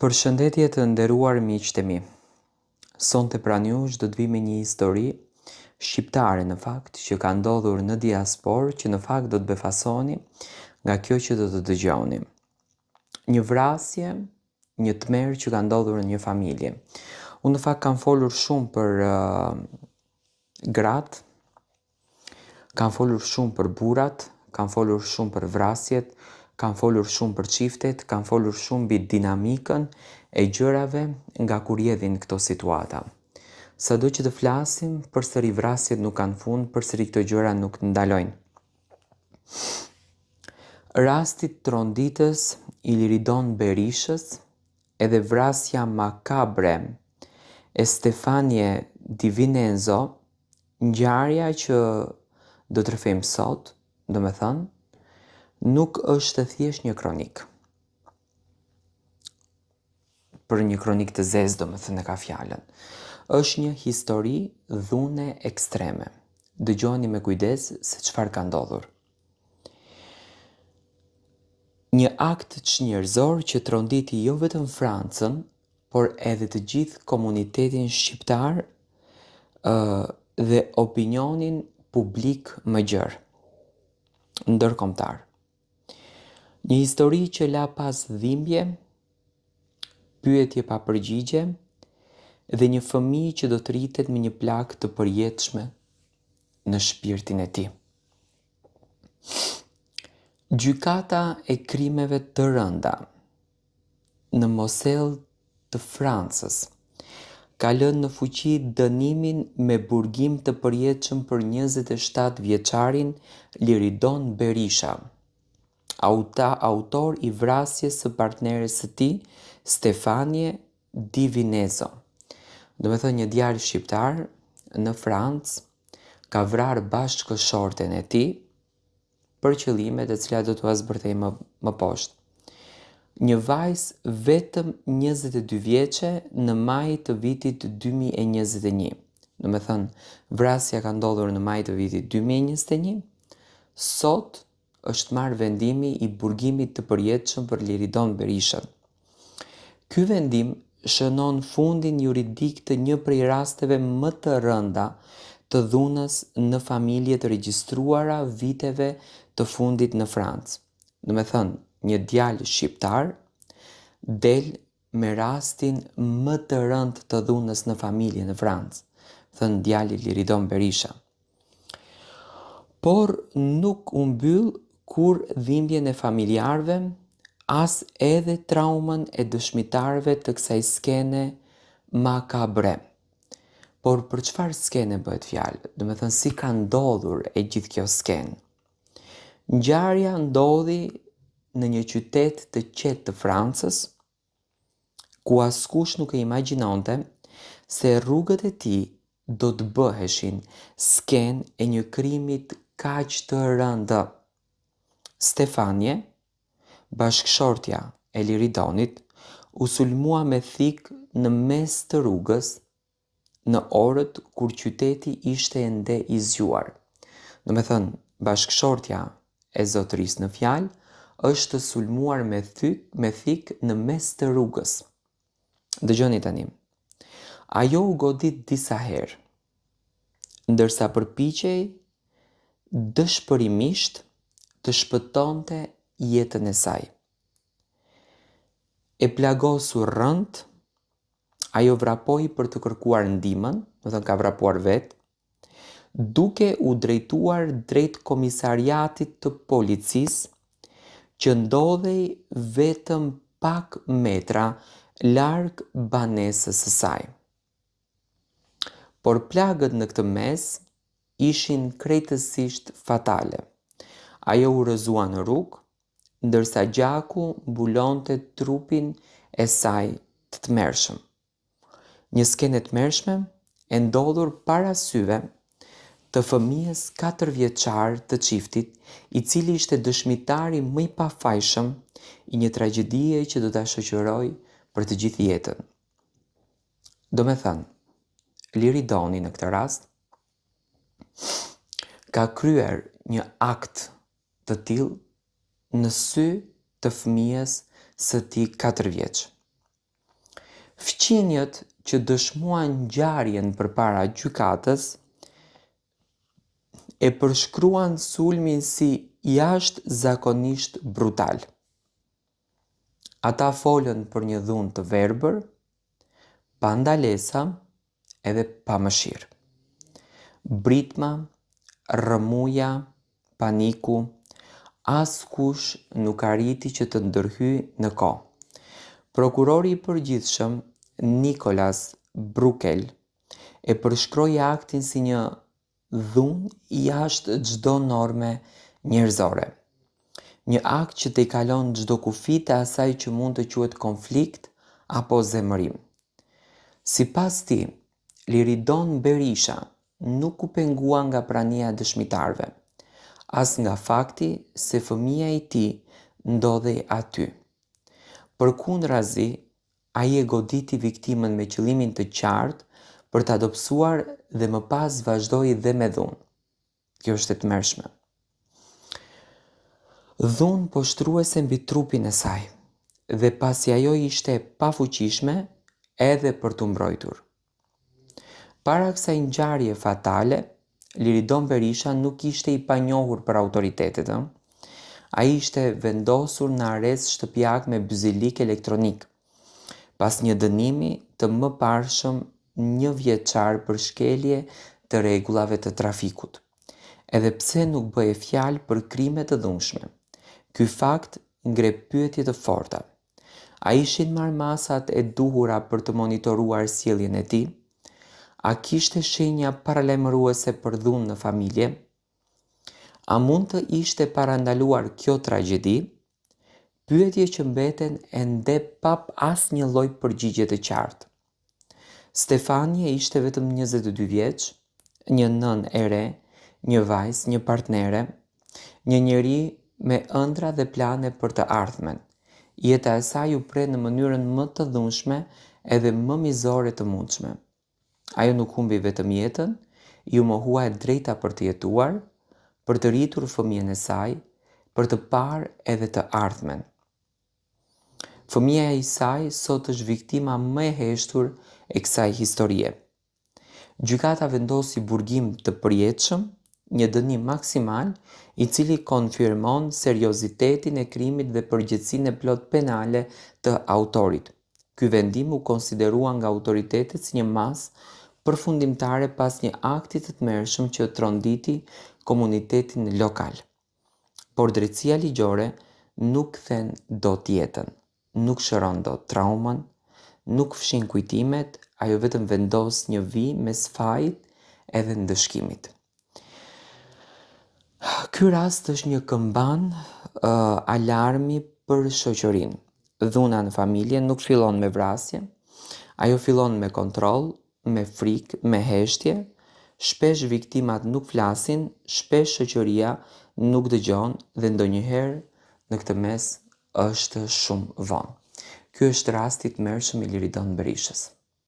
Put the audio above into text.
Përshëndetje të nderuar miqtë e mi. Sonte pranë jush do të vi me një histori shqiptare në fakt që ka ndodhur në diasporë që në fakt do të befasoni nga kjo që do të dëgjoni. Një vrasje, një tmerr që ka ndodhur në një familje. Unë në fakt kam folur shumë për gratë, kam folur shumë për burrat, kam folur shumë për vrasjet, kam folur shumë për çiftet, kam folur shumë mbi dinamikën e gjërave nga kur jedhin këto situata. Sado që të flasim, përsëri vrasjet nuk kanë fund, përsëri këto gjëra nuk ndalojnë. Rasti tronditës Iliridon Berishës edhe vrasja makabre e Stefanie Divinenzo, ngjarja që do të rrëfejmë sot, domethënë, nuk është thjesht një kronik. Për një kronik të zezë, domethënë e ka fjalën. Është një histori dhune ekstreme. Dëgjoni me kujdes se çfarë ka ndodhur. Një akt çnjerëzor që tronditi jo vetëm Francën, por edhe të gjithë komunitetin shqiptar dhe opinionin publik më gjerë, ndërkombëtar. Një histori që la pas dhimbje, pyetje pa përgjigje dhe një fëmijë që do të rritet me një plagë të përjetshme në shpirtin e tij. Gjykata e krimeve të rënda në Mosellë të Francës ka lënë në fuqi dënimin me burgim të përjetshëm për 27 vjeçarin Liridon Berisha, autor i vrasjes së partneres së tij, Stefanie Divinenzo. Domethënë një djalë shqiptar në Francë ka vrarë bashkëshorten e tij për qëllime të cilat do t'u zbërthej më poshtë. Një vajzë vetëm 22 vjeçe në maj të vitit 2021. Domethënë, vrasja ka ndodhur në maj të vitit 2021. Sot është marrë vendimi i burgimit të përjetshëm për Liridon Berishën. Ky vendim shënon fundin juridik të një prej rasteve më të rënda të dhunës në familje të regjistruara viteve të fundit në Francë. Domethënë, një djalë shqiptar del me rastin më të rëndë të dhunës në familje në Francë, thënë djali Liridon Berisha. Por nuk u mbyll kur dhimbjen e familjarëve, as edhe traumën e dëshmitarëve të kësaj skene makabre. Por për çfarë skene bëhet fjalë? Domethënë si ka ndodhur e gjithë kjo skenë? Ngjarja ndodhi në një qytet të qetë të Francës, ku askush nuk e imagjinonte se rrugët e tij do të bëheshin skenë e një krimit kaq të rëndë. Stefanie, bashkëshortja e Liridonit, u sulmua me thikë në mes të rrugës në orët kur qyteti ishte ende i zgjuar. Domethënë, bashkëshortja e zotërisë në fjalë është sulmuar me thikë në mes të rrugës. Dëgjoni tani. Ajo u godit disa herë, ndërsa përpiqej dëshpërimisht të shpëtonte jetën e saj. E plagosur rënd, ajo vrapoi për të kërkuar ndihmën, do të ka vrapuar vetë, duke u drejtuar drejt komisariatit të policisë që ndodhej vetëm pak metra larg banesës së saj. Por plagët në këtë mes ishin krejtësisht fatale. Ajo u rrëzua në rrugë, ndërsa gjaku mbulonte trupin e saj të tmerrshëm. Një skenë e tmerrshme e ndodhur para syve të fëmijës 4 vjeçar të çiftit, i cili ishte dëshmitari më i pafajshëm i një tragjedie që do ta shoqëroj për të gjithë jetën. Domethënë, Liridoni në këtë rast ka kryer një akt të tillë në sy të fëmijës së tij 4 vjeç. Fqinjët që dëshmuan ngjarjen përpara gjykatës e përshkruan sulmin si jashtëzakonisht brutal. Ata folën për një dhunë të verbër, pa ndalesa edhe pa mëshirë. Britma, rrëmuja, paniku, askush nuk arriti që të ndërhyj në kohë. Prokurori i përgjithshëm Nicholas Brukel e përshkroi aktin si një dhunë jashtë çdo norme njerëzore. Një akt që t'i kalon çdo kufi të asaj që mund të quhet konflikt apo zemërim. Sipas tij, Liridon Berisha nuk u pengua nga prania e dëshmitarëve, as nga fakti se fëmia i tij ndodhej aty. Përkundrazi, ai e goditi viktimën me qëllimin të qartë për ta dobësuar dhe më pas vazhdoi dhe me dhunë. Kjo është e tmerrshme. Dhunë poshtruese mbi trupin e saj, dhe pasi ajo ishte e pafuqishme edhe për t'u mbrojtur. Para kësaj ngjarje fatale, Liridon Berisha nuk ishte i panjohur për autoritetet. Ai ishte vendosur në arrest shtëpiak me byzilik elektronik, pas një dënimi të mëparshëm 1 vjeçar për shkelje të rregullave të trafikut. Edhe pse nuk bëhej fjalë për krime të dhunshme, ky fakt ngre pyetje të forta. A ishin marrë masat e duhura për të monitoruar sjelljen e tij? A kishte shenja paralajmëruese për dhunë në familje? A mund të ishte parandaluar kjo tragjedi? Pyetje që mbeten ende pa asnjë lloj përgjigje të qartë. Stefania ishte vetëm 22 vjeç, një nënë e re, një vajzë, një partnere, një njeri me ëndra dhe plane për të ardhmen. Jeta e saj u pre në mënyrën më të dhunshme edhe më mizore të mundshme. Ajo nuk humbi vetëm jetën, ju mohua e drejta për të jetuar, për të rritur fëmijën e saj, për të parë edhe të ardhmen. Fëmia e saj sot është viktima më e heshtur e kësaj historie. Gjykata vendosi burgim të përjetshëm, një dënim maksimal, i cili konfirmon seriozitetin e krimit dhe përgjegjësinë e plot penale të autorit. Ky vendim u konsiderua nga autoritetet si një masë përfundimtare pas një akti të tmerrshëm që tronditi komunitetin lokal. Por drejtësia ligjore nuk kthen dot jetën, nuk shëron dot traumën, nuk fshin kujtimet, ajo vetëm vendos një vijë mes fajit edhe ndëshkimit. Ky rast është një këmban alarmi për shoqërinë. Dhuna në familje nuk fillon me vrasje, ajo fillon me kontroll, me frikë, me heshtje. Shpesh viktimat nuk flasin, shpesh shoqëria nuk dëgjon dhe ndonjëherë në këtë mes është shumë vonë. Ky është rasti i tmerrshëm i Liridon Berishës.